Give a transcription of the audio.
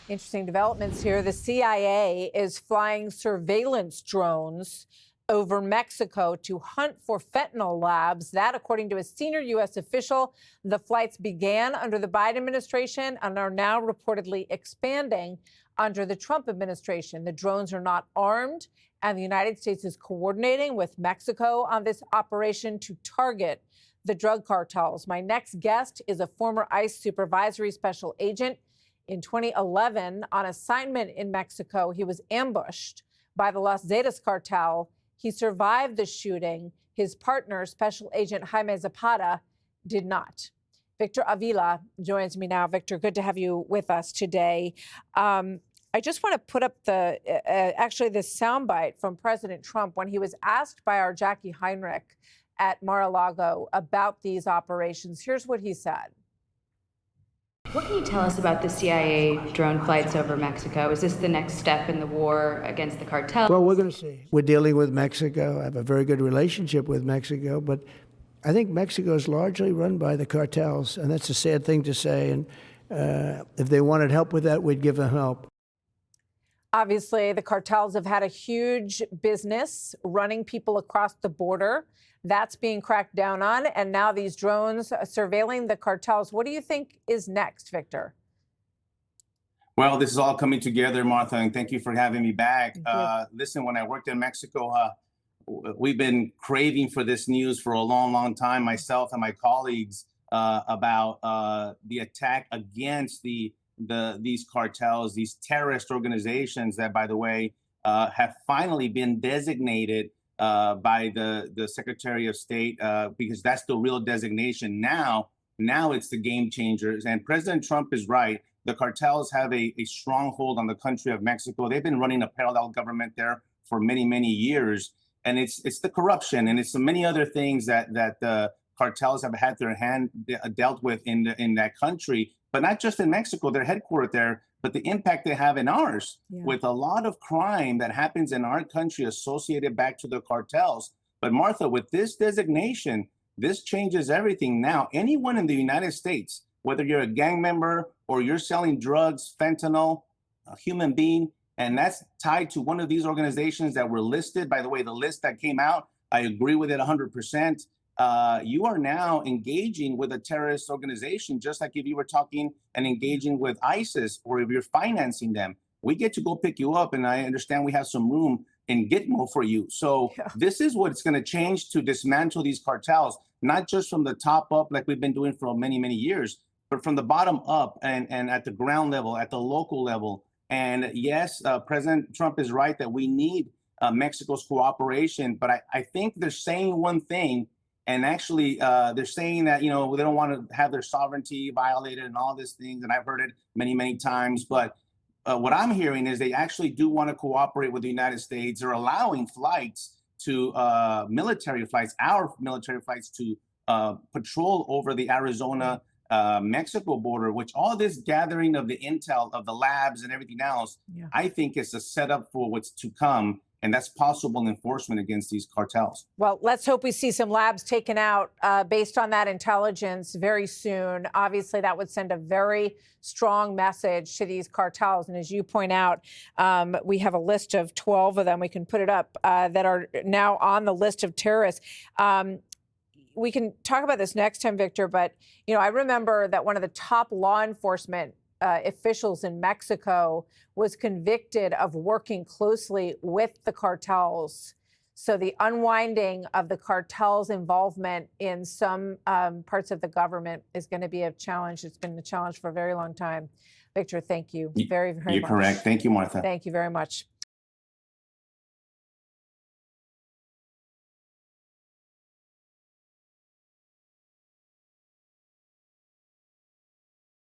Interesting developments here. The CIA is flying surveillance drones over Mexico to hunt for fentanyl labs. That, according to a senior U.S. official, the flights began under the Biden administration and are now reportedly expanding under the Trump administration. The drones are not armed, and the United States is coordinating with Mexico on this operation to target the drug cartels. My next guest is a former ICE supervisory special agent. In 2011, on assignment in Mexico, he was ambushed by the Los Zetas cartel. He survived the shooting. His partner, Special Agent Jaime Zapata, did not. Victor Avila joins me now. Victor, good to have you with us today. I just want to put up actually this soundbite from President Trump when he was asked by our Jackie Heinrich at Mar-a-Lago about these operations. Here's what he said. What can you tell us about the CIA drone flights over Mexico? Is this the next step in the war against the cartels? Well, we're going to see. We're dealing with Mexico. I have a very good relationship with Mexico, but I think Mexico is largely run by the cartels, and that's a sad thing to say. And if they wanted help with that, we'd give them help. Obviously, the cartels have had a huge business running people across the border. That's being cracked down on. And now these drones surveilling the cartels. What do you think is next, Victor? Well, this is all coming together, Martha, and thank you for having me back. Listen, when I worked in Mexico, we've been craving for this news for a long, long time, myself and my colleagues, about the attack against these cartels, these terrorist organizations that, by the way, have finally been designated by the Secretary of State, because that's the real designation. Now it's the game changers. And President Trump is right. The cartels have a stronghold on the country of Mexico. They've been running a parallel government there for many, many years. And it's the corruption and it's many other things that the cartels have had their hand dealt with in that country, but not just in Mexico. They're headquartered there, but the impact they have in ours, with a lot of crime that happens in our country associated back to the cartels. But Martha, with this designation, this changes everything. Now, anyone in the United States, whether you're a gang member or you're selling drugs, fentanyl, a human being, and that's tied to one of these organizations that were listed. By the way, the list that came out, I agree with it 100%. You are now engaging with a terrorist organization, just like if you were talking and engaging with ISIS, or if you're financing them. We get to go pick you up, and I understand we have some room in Gitmo for you. So this is what's going to change to dismantle these cartels, not just from the top up like we've been doing for many, many years, but from the bottom up and at the ground level, at the local level. And yes, President Trump is right that we need Mexico's cooperation, but I think they're saying one thing. And actually, they're saying that, they don't want to have their sovereignty violated and all these things. And I've heard it many, many times. But what I'm hearing is they actually do want to cooperate with the United States. They're allowing flights to military flights, our military flights, to patrol over the Arizona-Mexico border, which all this gathering of the intel of the labs and everything else, I think is a setup for what's to come. And that's possible enforcement against these cartels. Well, let's hope we see some labs taken out based on that intelligence very soon. Obviously, that would send a very strong message to these cartels. And as you point out, we have a list of 12 of them. We can put it up that are now on the list of terrorists. We can talk about this next time, Victor. But, I remember that one of the top law enforcement officials in Mexico was convicted of working closely with the cartels. So the unwinding of the cartels' involvement in some parts of the government is going to be a challenge. It's been a challenge for a very long time. Victor, thank you very, very much. You're correct. Thank you, Martha. Thank you very much.